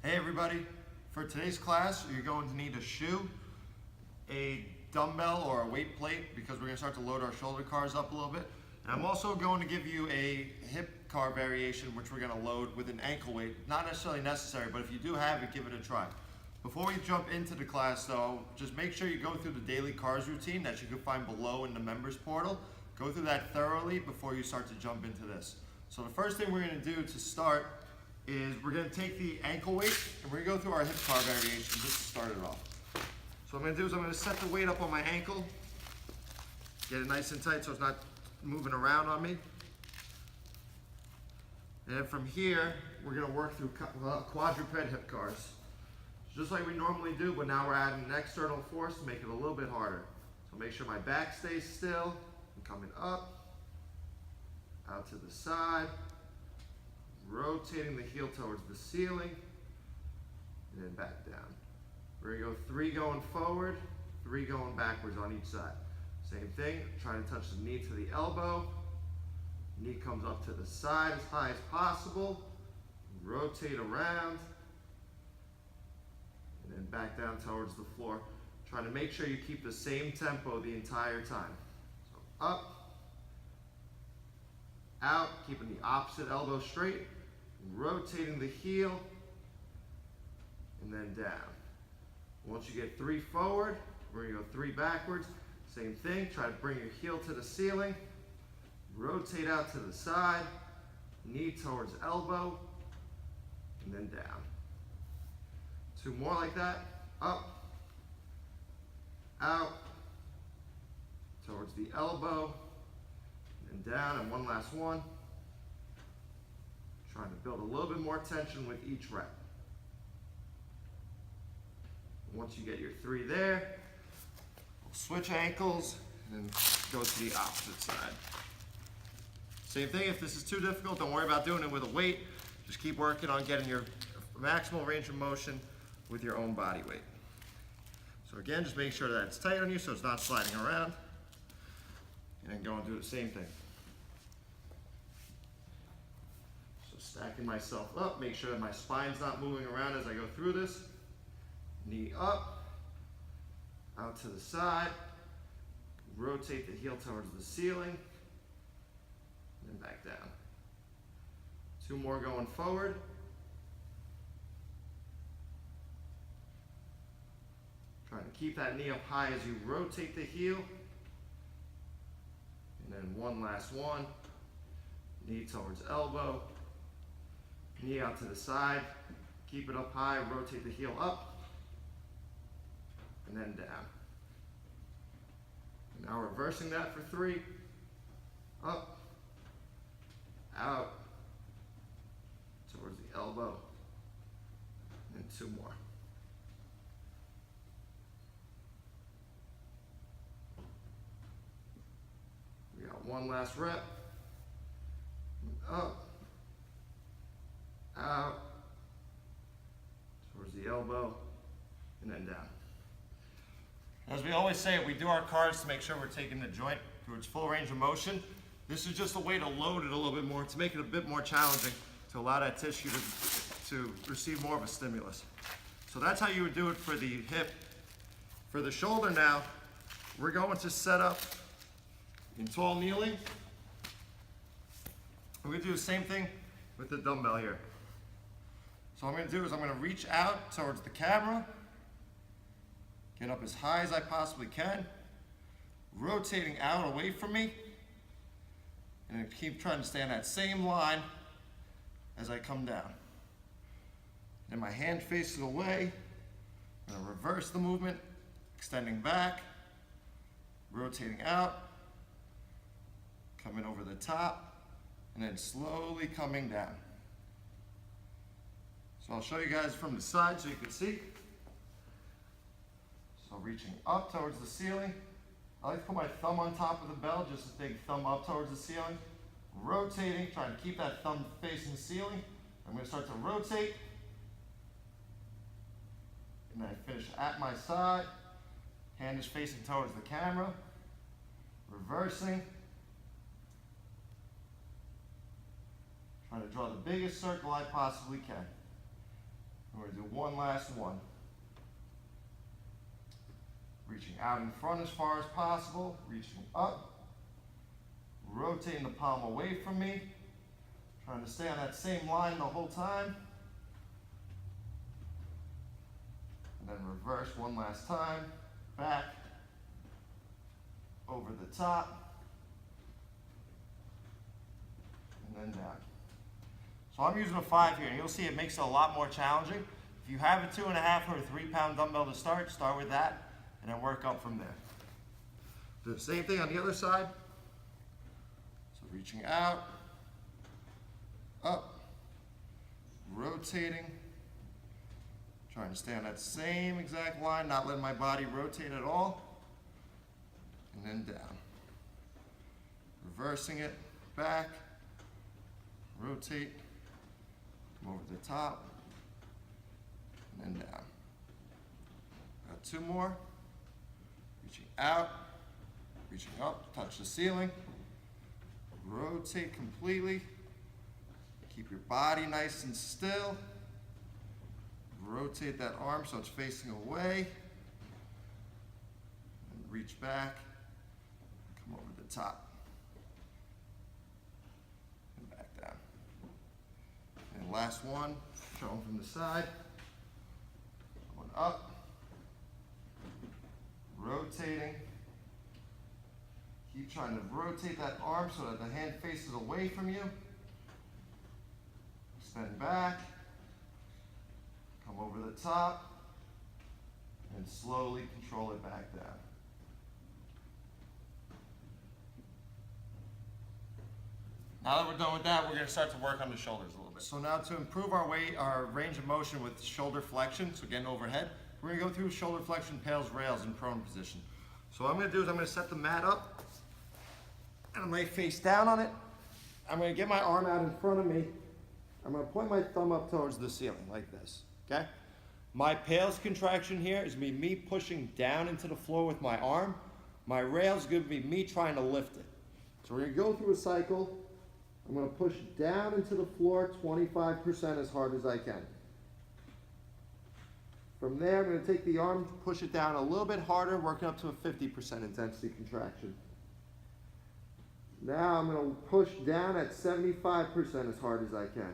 Hey everybody, for today's class you're going to need a shoe, a dumbbell or a weight plate because we're going to start to load our shoulder cars up a little bit. And I'm also going to give you a hip car variation which we're going to load with an ankle weight. Not necessarily necessary, but if you do have it, give it a try. Before we jump into the class though, just make sure you go through the daily cars routine that you can find below in the members portal. Go through that thoroughly before you start to jump into this. So the first thing we're going to do to start is we're going to take the ankle weight and we're going to go through our hip car variation just to start it off. So what I'm going to do is I'm going to set the weight up on my ankle, get it nice and tight so it's not moving around on me. And then from here, we're going to work through quadruped hip cars. Just like we normally do, but now we're adding an external force to make it a little bit harder. So make sure my back stays still. I'm coming up, out to the side, rotating the heel towards the ceiling, and then back down. We're going to go 3 going forward, 3 going backwards on each side. Same thing, trying to touch the knee to the elbow. Knee comes up to the side as high as possible. Rotate around, and then back down towards the floor. Trying to make sure you keep the same tempo the entire time. So up, out, keeping the opposite elbow straight, rotating the heel, and then down. Once you get 3 forward, we're going to go 3 backwards. Same thing, try to bring your heel to the ceiling, rotate out to the side, knee towards elbow, and then down. 2 more like that, up, out, towards the elbow, and down, and 1 last one. Trying to build a little bit more tension with each rep. Once you get your 3 there, we'll switch ankles and then go to the opposite side. Same thing, if this is too difficult, don't worry about doing it with a weight. Just keep working on getting your maximal range of motion with your own body weight. So again, just make sure that it's tight on you so it's not sliding around. And then go and do the same thing. So stacking myself up, make sure that my spine's not moving around as I go through this. Knee up, out to the side, rotate the heel towards the ceiling, and then back down. 2 more going forward. Trying to keep that knee up high as you rotate the heel. And then 1 last one. Knee towards elbow. Knee out to the side. Keep it up high, rotate the heel up. And then down. And now reversing that for 3. Up. Out. Towards the elbow. And 2 more. We got 1 last rep. Up. Out. Towards the elbow. And then down. As we always say, we do our cars to make sure we're taking the joint to its full range of motion. This is just a way to load it a little bit more, to make it a bit more challenging, to allow that tissue to receive more of a stimulus. So that's how you would do it for the hip. For the shoulder now, we're going to set up in tall kneeling. We're going to do the same thing with the dumbbell here. So what I'm going to do is I'm going to reach out towards the camera, get up as high as I possibly can, rotating out away from me, and keep trying to stay on that same line as I come down. Then my hand faces away. I'm going to reverse the movement, extending back, rotating out, coming over the top, and then slowly coming down. So I'll show you guys from the side so you can see. So reaching up towards the ceiling. I like to put my thumb on top of the bell, just a big thumb up towards the ceiling. Rotating, trying to keep that thumb facing the ceiling. I'm going to start to rotate. And then I finish at my side. Hand is facing towards the camera. Reversing. Trying to draw the biggest circle I possibly can. We're going to do one last one. Reaching out in front as far as possible, reaching up, rotating the palm away from me, trying to stay on that same line the whole time. And then reverse one last time, back, over the top, and then down. So I'm using a 5 here, and you'll see it makes it a lot more challenging. If you have a 2.5 or a 3 pound dumbbell to start with that, and then work up from there. Do the same thing on the other side. So reaching out, up, rotating, trying to stay on that same exact line, not letting my body rotate at all, and then down. Reversing it, back, rotate, come over the top, and then down. Got 2 more. Reaching out, reaching up, touch the ceiling, rotate completely, keep your body nice and still, rotate that arm so it's facing away, and reach back, come over the top, and back down. And last one, showing from the side, going up, rotating. Keep trying to rotate that arm so that the hand faces away from you. Extend back. Come over the top. And slowly control it back down. Now that we're done with that, we're going to start to work on the shoulders a little bit. So now to improve our range of motion with shoulder flexion, so getting overhead, we're going to go through shoulder flexion, PAILs, rails, in prone position. So what I'm going to do is I'm going to set the mat up, and I'm going to face down on it. I'm going to get my arm out in front of me. I'm going to point my thumb up towards the ceiling like this, okay? My PAILs contraction here is going to be me pushing down into the floor with my arm. My rail is going to be me trying to lift it. So we're going to go through a cycle. I'm going to push down into the floor 25% as hard as I can. From there, I'm going to take the arm, push it down a little bit harder, working up to a 50% intensity contraction. Now I'm going to push down at 75% as hard as I can.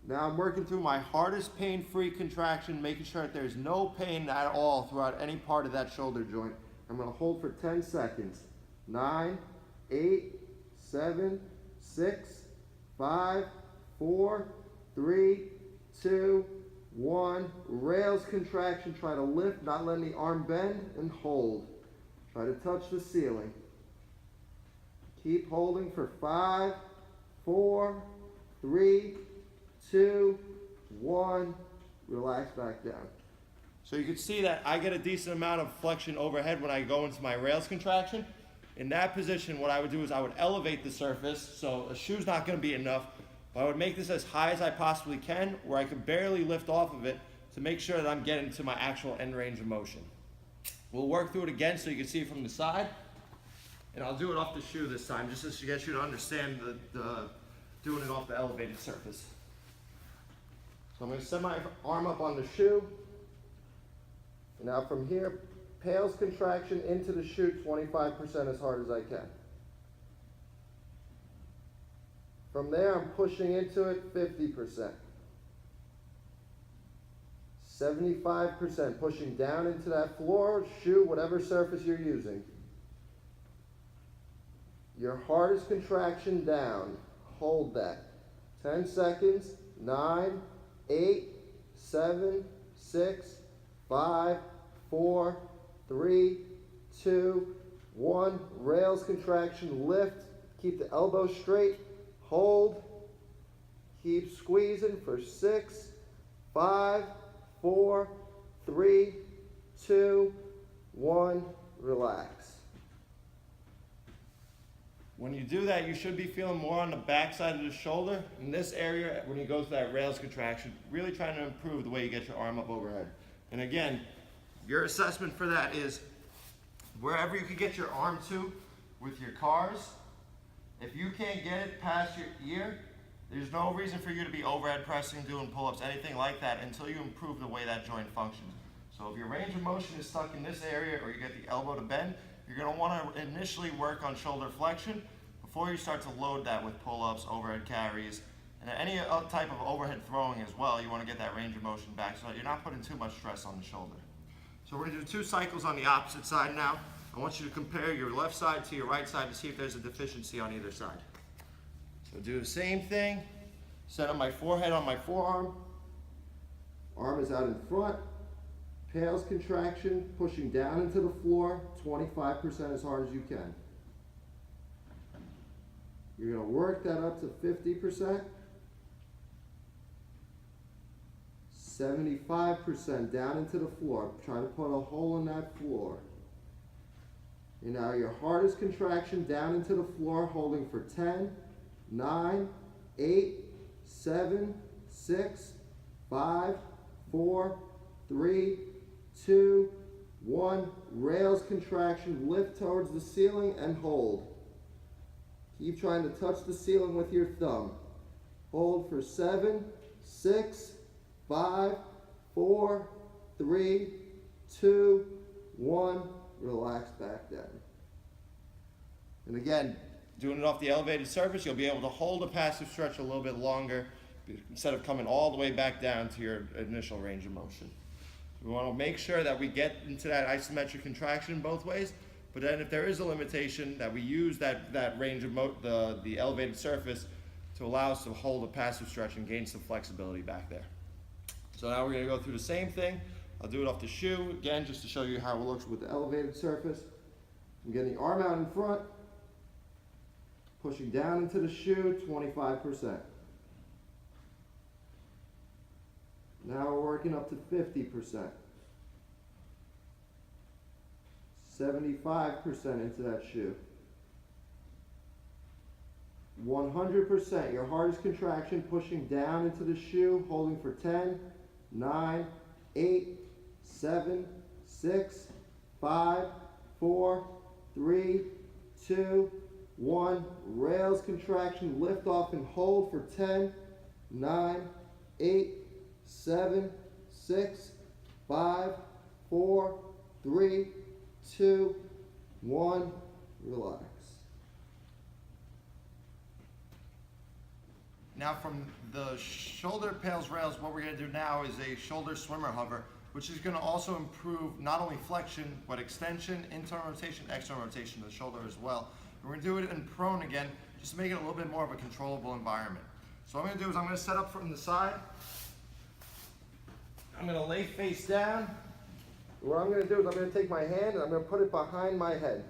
Now I'm working through my hardest pain-free contraction, making sure that there's no pain at all throughout any part of that shoulder joint. I'm going to hold for 10 seconds. 9, 8, 7, 6, 5, 4, 3, 2, 1, rails contraction, try to lift, not letting the arm bend, and hold. Try to touch the ceiling. Keep holding for 5, 4, 3, 2, 1, relax back down. So you can see that I get a decent amount of flexion overhead when I go into my rails contraction. In that position, what I would do is I would elevate the surface, so a shoe's not going to be enough. I would make this as high as I possibly can, where I can barely lift off of it to make sure that I'm getting to my actual end range of motion. We'll work through it again so you can see it from the side. And I'll do it off the shoe this time, just to get you to understand doing it off the elevated surface. So I'm going to set my arm up on the shoe. Now from here, PAILs contraction into the shoe 25% as hard as I can. From there, I'm pushing into it 50%. 75%, pushing down into that floor, shoe, whatever surface you're using. Your hardest contraction down. Hold that. 10 seconds. 9, 8, 7, 6, 5, 4, 3, 2, 1. Rails contraction, lift. Keep the elbow straight. Hold. Keep squeezing for 6, 5, 4, 3, 2, 1. Relax. When you do that, you should be feeling more on the back side of the shoulder. In this area, when you go through that rails contraction, really trying to improve the way you get your arm up overhead. And again, your assessment for that is wherever you can get your arm to with your cars. If you can't get it past your ear, There's no reason for you to be overhead pressing, doing pull-ups, anything like that until you improve the way that joint functions. So if your range of motion is stuck in this area or you get the elbow to bend, you're going to want to initially work on shoulder flexion before you start to load that with pull-ups, overhead carries, and any type of overhead throwing as well. You want to get that range of motion back so that you're not putting too much stress on the shoulder. So we're going to do 2 cycles on the opposite side now. I want you to compare your left side to your right side to see if there's a deficiency on either side. So do the same thing. Set up my forehead on my forearm. Arm is out in front. PAILs contraction, pushing down into the floor, 25% as hard as you can. You're going to work that up to 50%. 75% down into the floor. Try to put a hole in that floor. And now your hardest contraction down into the floor, holding for 10, 9, 8, 7, 6, 5, 4, 3, 2, 1. Rails contraction, lift towards the ceiling and hold. Keep trying to touch the ceiling with your thumb. Hold for 7, 6, 5, 4, 3, 2, 1. Relax back down. And again, doing it off the elevated surface, you'll be able to hold a passive stretch a little bit longer instead of coming all the way back down to your initial range of motion. We want to make sure that we get into that isometric contraction both ways, but then if there is a limitation, that we use that range of the elevated surface to allow us to hold a passive stretch and gain some flexibility back there. So now we're going to go through the same thing. I'll do it off the shoe, again, just to show you how it looks with the elevated surface. I'm getting the arm out in front, pushing down into the shoe, 25%. Now we're working up to 50%. 75% into that shoe. 100%, your hardest contraction, pushing down into the shoe, holding for 10, 9, 8, 7, 6, 5, 4, 3, 2, 1. Rails contraction, lift off and hold for 10, 9, 8, 7, 6, 5, 4, 3, 2, 1. Relax. Now from the shoulder PAILs rails, what we're going to do now is a shoulder swimmer hover, which is going to also improve not only flexion, but extension, internal rotation, external rotation of the shoulder as well. And we're going to do it in prone again, just to make it a little bit more of a controllable environment. So what I'm going to do is I'm going to set up from the side. I'm going to lay face down. What I'm going to do is I'm going to take my hand and I'm going to put it behind my head.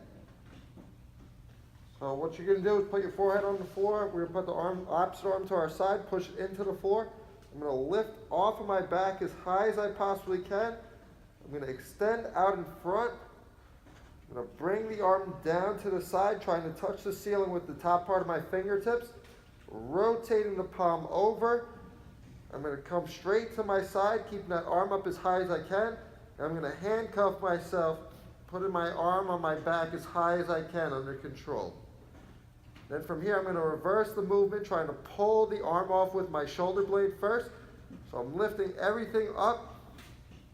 So what you're going to do is put your forehead on the floor. We're going to put the opposite arm to our side, push it into the floor. I'm going to lift off of my back as high as I possibly can. I'm going to extend out in front. I'm going to bring the arm down to the side, trying to touch the ceiling with the top part of my fingertips. Rotating the palm over. I'm going to come straight to my side, keeping that arm up as high as I can. And I'm going to handcuff myself, putting my arm on my back as high as I can under control. Then from here, I'm going to reverse the movement, trying to pull the arm off with my shoulder blade first. So I'm lifting everything up.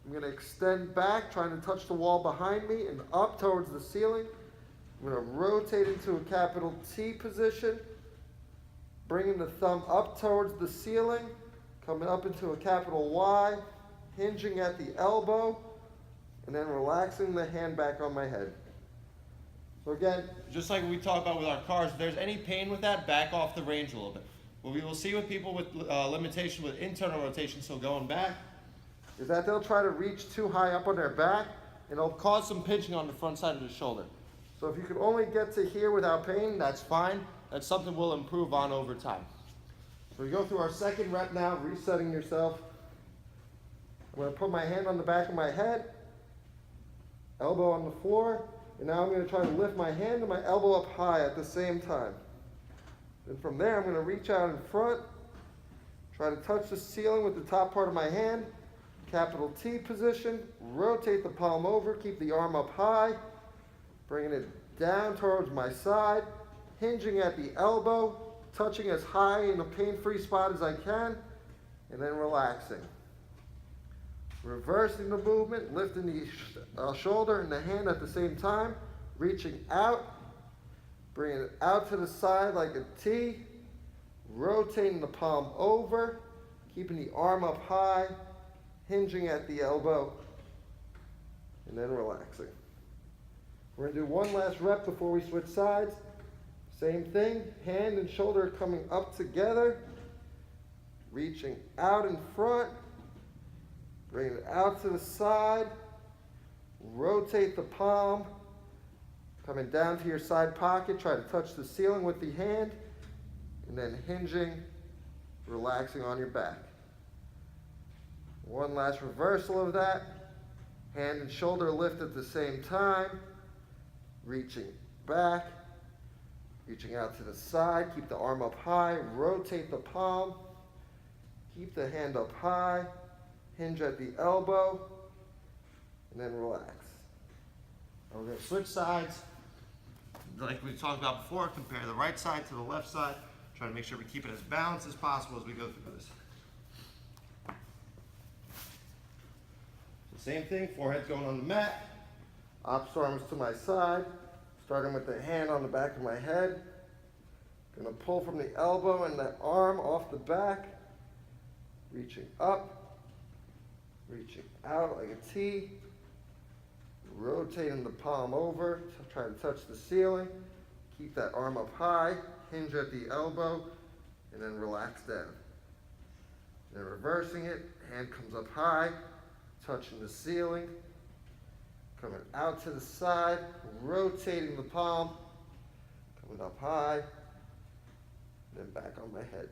I'm going to extend back, trying to touch the wall behind me and up towards the ceiling. I'm going to rotate into a capital T position, bringing the thumb up towards the ceiling, coming up into a capital Y, hinging at the elbow, and then relaxing the hand back on my head. So again, just like we talked about with our cars, if there's any pain with that, back off the range a little bit. What we will see with people with limitation with internal rotation, so going back, is that they'll try to reach too high up on their back, and it'll cause some pinching on the front side of the shoulder. So if you can only get to here without pain, that's fine. That's something we'll improve on over time. So we go through our second rep now, resetting yourself. I'm going to put my hand on the back of my head, elbow on the floor, and now I'm going to try to lift my hand and my elbow up high at the same time. And from there, I'm going to reach out in front, try to touch the ceiling with the top part of my hand, capital T position, rotate the palm over, keep the arm up high, bringing it down towards my side, hinging at the elbow, touching as high in a pain-free spot as I can, and then relaxing. Reversing the movement, lifting the shoulder and the hand at the same time, reaching out, bringing it out to the side like a T, rotating the palm over, keeping the arm up high, hinging at the elbow, and then relaxing. We're going to do one last rep before we switch sides. Same thing, hand and shoulder coming up together, reaching out in front, bring it out to the side, rotate the palm, coming down to your side pocket, try to touch the ceiling with the hand, and then hinging, relaxing on your back. One last reversal of that, hand and shoulder lift at the same time, reaching back, reaching out to the side, keep the arm up high, rotate the palm, keep the hand up high, hinge at the elbow, and then relax. Now we're going to switch sides. Like we talked about before, compare the right side to the left side. Try to make sure we keep it as balanced as possible as we go through this. The same thing, forehead's going on the mat, opposite arms to my side, starting with the hand on the back of my head. Gonna pull from the elbow and the arm off the back, reaching up, reaching out like a T, rotating the palm over, try to touch the ceiling, keep that arm up high, hinge at the elbow, and then relax down. Then reversing it, hand comes up high, touching the ceiling, coming out to the side, rotating the palm, coming up high, then back on my head.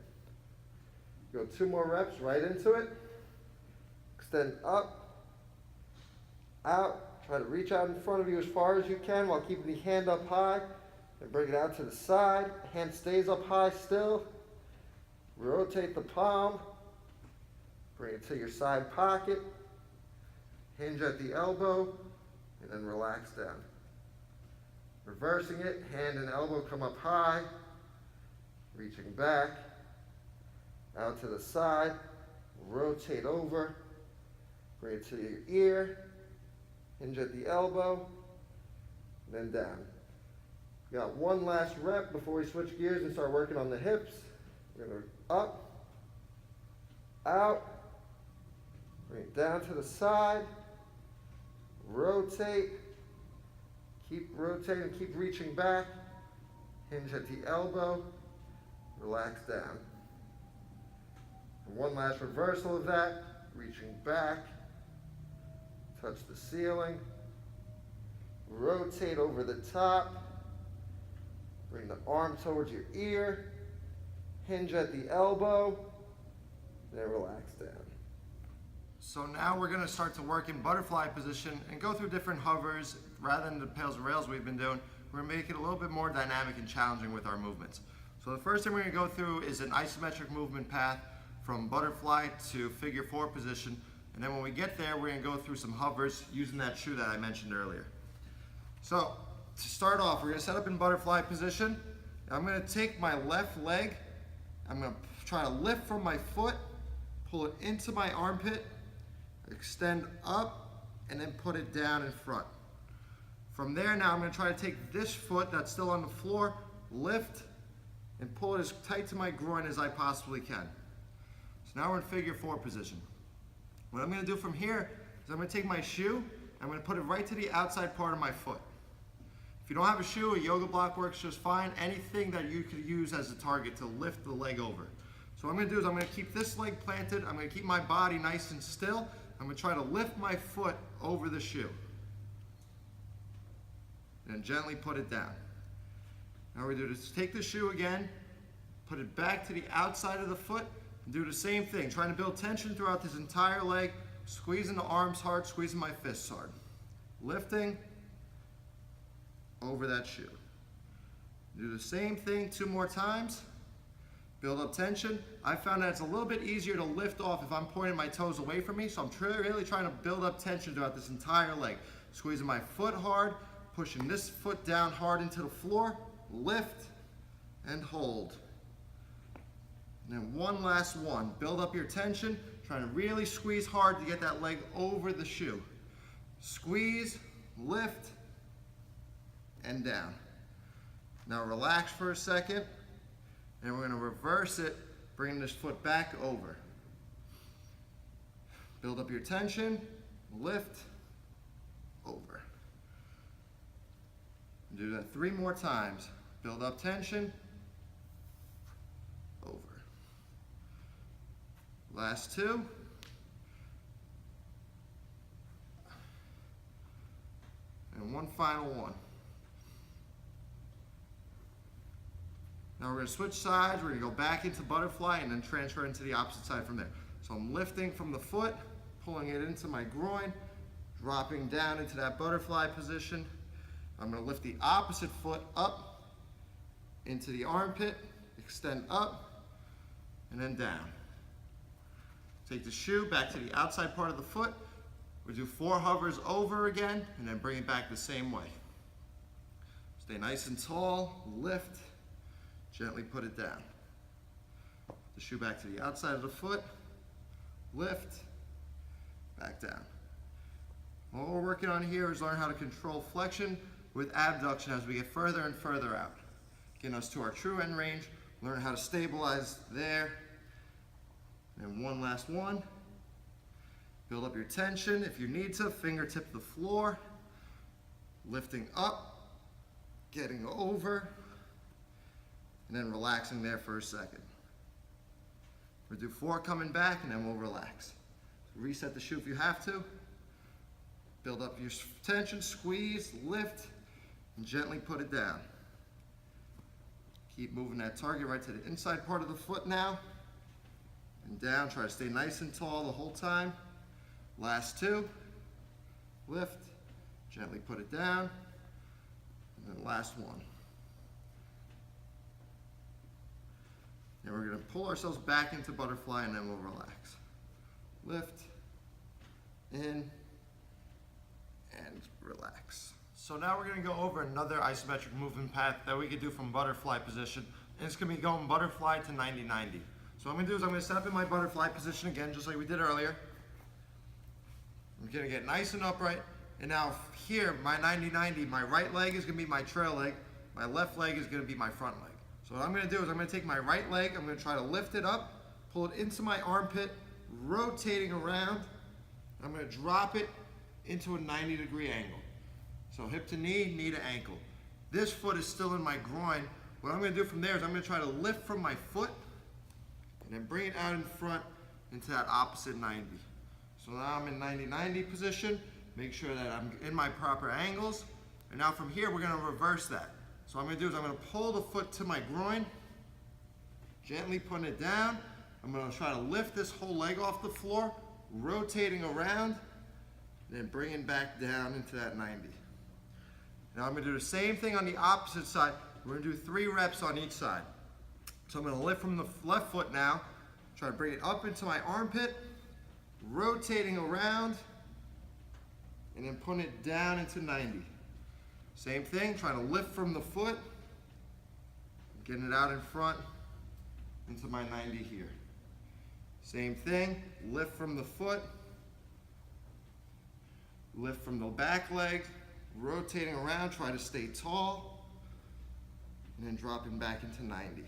Go 2 more reps right into it. Extend up, out, try to reach out in front of you as far as you can while keeping the hand up high, and bring it out to the side. Hand stays up high still. Rotate the palm, bring it to your side pocket, hinge at the elbow, and then relax down. Reversing it, hand and elbow come up high, reaching back, out to the side, rotate over, bring it to your ear, hinge at the elbow, then down. We got one last rep before we switch gears and start working on the hips. We're going to up, out, bring it down to the side, rotate, keep rotating, keep reaching back, hinge at the elbow, relax down. And one last reversal of that, reaching back, touch the ceiling, rotate over the top, bring the arm towards your ear, hinge at the elbow, then relax down. So now we're going to start to work in butterfly position and go through different hovers rather than the pails and rails we've been doing. We're going to make it a little bit more dynamic and challenging with our movements. So the first thing we're going to go through is an isometric movement path from butterfly to figure 4 position. And then when we get there, we're going to go through some hovers using that shoe that I mentioned earlier. So to start off, we're going to set up in butterfly position. I'm going to take my left leg. I'm going to try to lift from my foot, pull it into my armpit, extend up, and then put it down in front. From there now I'm going to try to take this foot that's still on the floor, lift, and pull it as tight to my groin as I possibly can. So now we're in figure 4 position. What I'm going to do from here is I'm going to take my shoe, I'm going to put it right to the outside part of my foot. If you don't have a shoe, a yoga block works just fine. Anything that you could use as a target to lift the leg over. So what I'm going to do is I'm going to keep this leg planted, I'm going to keep my body nice and still, I'm going to try to lift my foot over the shoe. And gently put it down. Now we do is take the shoe again, put it back to the outside of the foot, and do the same thing, trying to build tension throughout this entire leg, squeezing the arms hard, squeezing my fists hard. Lifting over that shoe. Do the same thing 2 more times. Build up tension. I found that it's a little bit easier to lift off if I'm pointing my toes away from me, so I'm really trying to build up tension throughout this entire leg. Squeezing my foot hard, pushing this foot down hard into the floor, lift and hold. And then one last one. Build up your tension, trying to really squeeze hard to get that leg over the shoe. Squeeze, lift, and down. Now relax for a second, and we're going to reverse it, bringing this foot back over. Build up your tension, lift, over. Do that 3 more times. Build up tension, over. Last 2. And one final one. Now we're going to switch sides. We're going to go back into butterfly and then transfer into the opposite side from there. So I'm lifting from the foot, pulling it into my groin, dropping down into that butterfly position. I'm going to lift the opposite foot up into the armpit, extend up, and then down. Take the shoe back to the outside part of the foot. We'll do 4 hovers over again, and then bring it back the same way. Stay nice and tall, lift, gently put it down. The shoe back to the outside of the foot, lift, back down. What we're working on here is learn how to control flexion with abduction as we get further and further out. Getting us to our true end range, learn how to stabilize there. And one last one. Build up your tension if you need to, fingertip the floor, lifting up, getting over, and then relaxing there for a second. We'll do 4 coming back and then we'll relax. Reset the shoe if you have to. Build up your tension, squeeze, lift, and gently put it down. Keep moving that target right to the inside part of the foot now. And down, try to stay nice and tall the whole time. Last 2, lift, gently put it down, and then last one. And we're going to pull ourselves back into butterfly and then we'll relax. Lift, in, and relax. So now we're going to go over another isometric movement path that we could do from butterfly position, and it's going to be going butterfly to 90-90. So what I'm going to do is I'm going to set up in my butterfly position again, just like we did earlier. I'm going to get nice and upright, and now here, my 90-90, my right leg is going to be my trail leg, my left leg is going to be my front leg. So what I'm going to do is I'm going to take my right leg, I'm going to try to lift it up, pull it into my armpit, rotating around. I'm going to drop it into a 90-degree angle. So hip to knee, knee to ankle. This foot is still in my groin. What I'm going to do from there is I'm going to try to lift from my foot and then bring it out in front into that opposite 90. So now I'm in 90-90 position. Make sure that I'm in my proper angles. And now from here, we're going to reverse that. So what I'm going to do is I'm going to pull the foot to my groin, gently putting it down. I'm going to try to lift this whole leg off the floor, rotating around, then bringing back down into that 90. Now I'm going to do the same thing on the opposite side. We're going to do 3 reps on each side. So I'm going to lift from the left foot now, try to bring it up into my armpit, rotating around, and then putting it down into 90. Same thing, trying to lift from the foot, getting it out in front into my 90 here. Same thing, lift from the foot, lift from the back leg, rotating around, try to stay tall, and then dropping back into 90.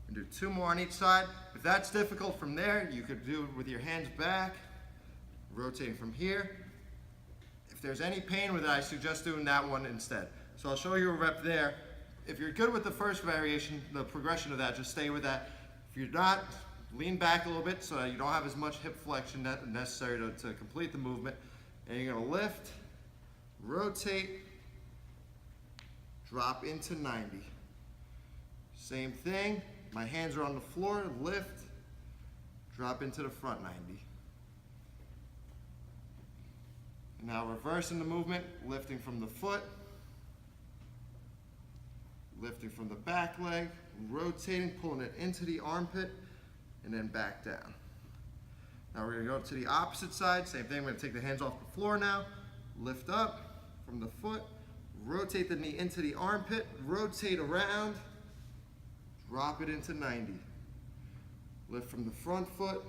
And do 2 more on each side. If that's difficult from there, you could do it with your hands back, rotating from here. If there's any pain with it, I suggest doing that one instead. So I'll show you a rep there. If you're good with the first variation, the progression of that, just stay with that. If you're not, lean back a little bit so that you don't have as much hip flexion necessary to complete the movement. And you're going to lift, rotate, drop into 90. Same thing, my hands are on the floor, lift, drop into the front 90. Now reversing the movement, lifting from the foot, lifting from the back leg, rotating, pulling it into the armpit, and then back down. Now we're going to go to the opposite side, same thing, we're going to take the hands off the floor now, lift up from the foot, rotate the knee into the armpit, rotate around, drop it into 90. Lift from the front foot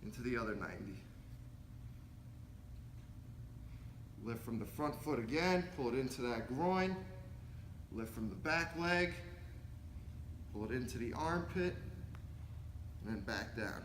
into the other 90. Lift from the front foot again, pull it into that groin. Lift from the back leg, pull it into the armpit, and then back down.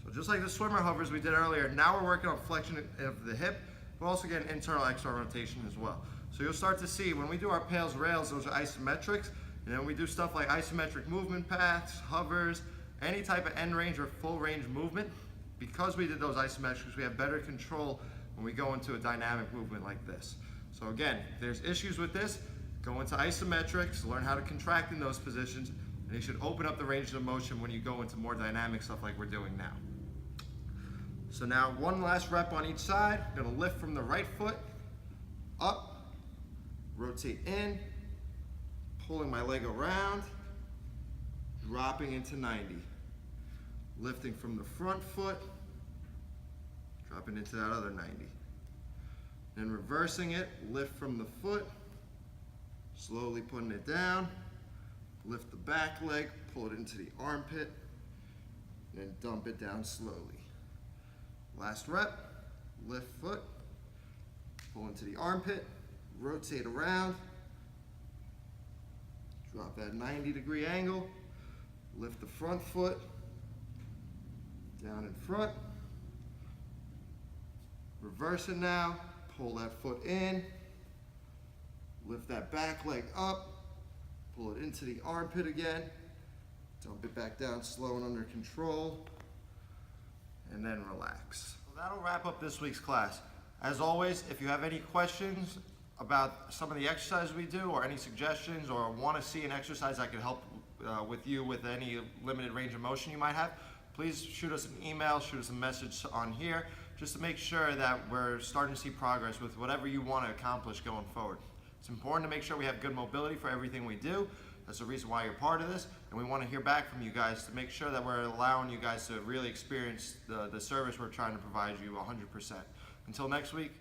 So just like the swimmer hovers we did earlier, now we're working on flexion of the hip. We're also getting internal external rotation as well. So you'll start to see when we do our PAILs rails, those are isometrics, and then we do stuff like isometric movement paths, hovers, any type of end range or full range movement. Because we did those isometrics, we have better control when we go into a dynamic movement like this. So again, if there's issues with this, go into isometrics, learn how to contract in those positions, and you should open up the range of motion when you go into more dynamic stuff like we're doing now. So now one last rep on each side. I'm gonna lift from the right foot, up, rotate in, pulling my leg around, dropping into 90. Lifting from the front foot, dropping into that other 90. Then reversing it, lift from the foot, slowly putting it down, lift the back leg, pull it into the armpit, and then dump it down slowly. Last rep, lift foot, pull into the armpit, rotate around, drop that 90-degree angle, lift the front foot, down in front, reverse it now, pull that foot in, lift that back leg up, pull it into the armpit again, dump it back down slow and under control, and then relax. So that'll wrap up this week's class. As always, if you have any questions about some of the exercises we do or any suggestions or want to see an exercise that could help with you with any limited range of motion you might have, please shoot us an email, shoot us a message on here, just to make sure that we're starting to see progress with whatever you want to accomplish going forward. It's important to make sure we have good mobility for everything we do. That's the reason why you're part of this, and we want to hear back from you guys to make sure that we're allowing you guys to really experience the service we're trying to provide you 100%. Until next week,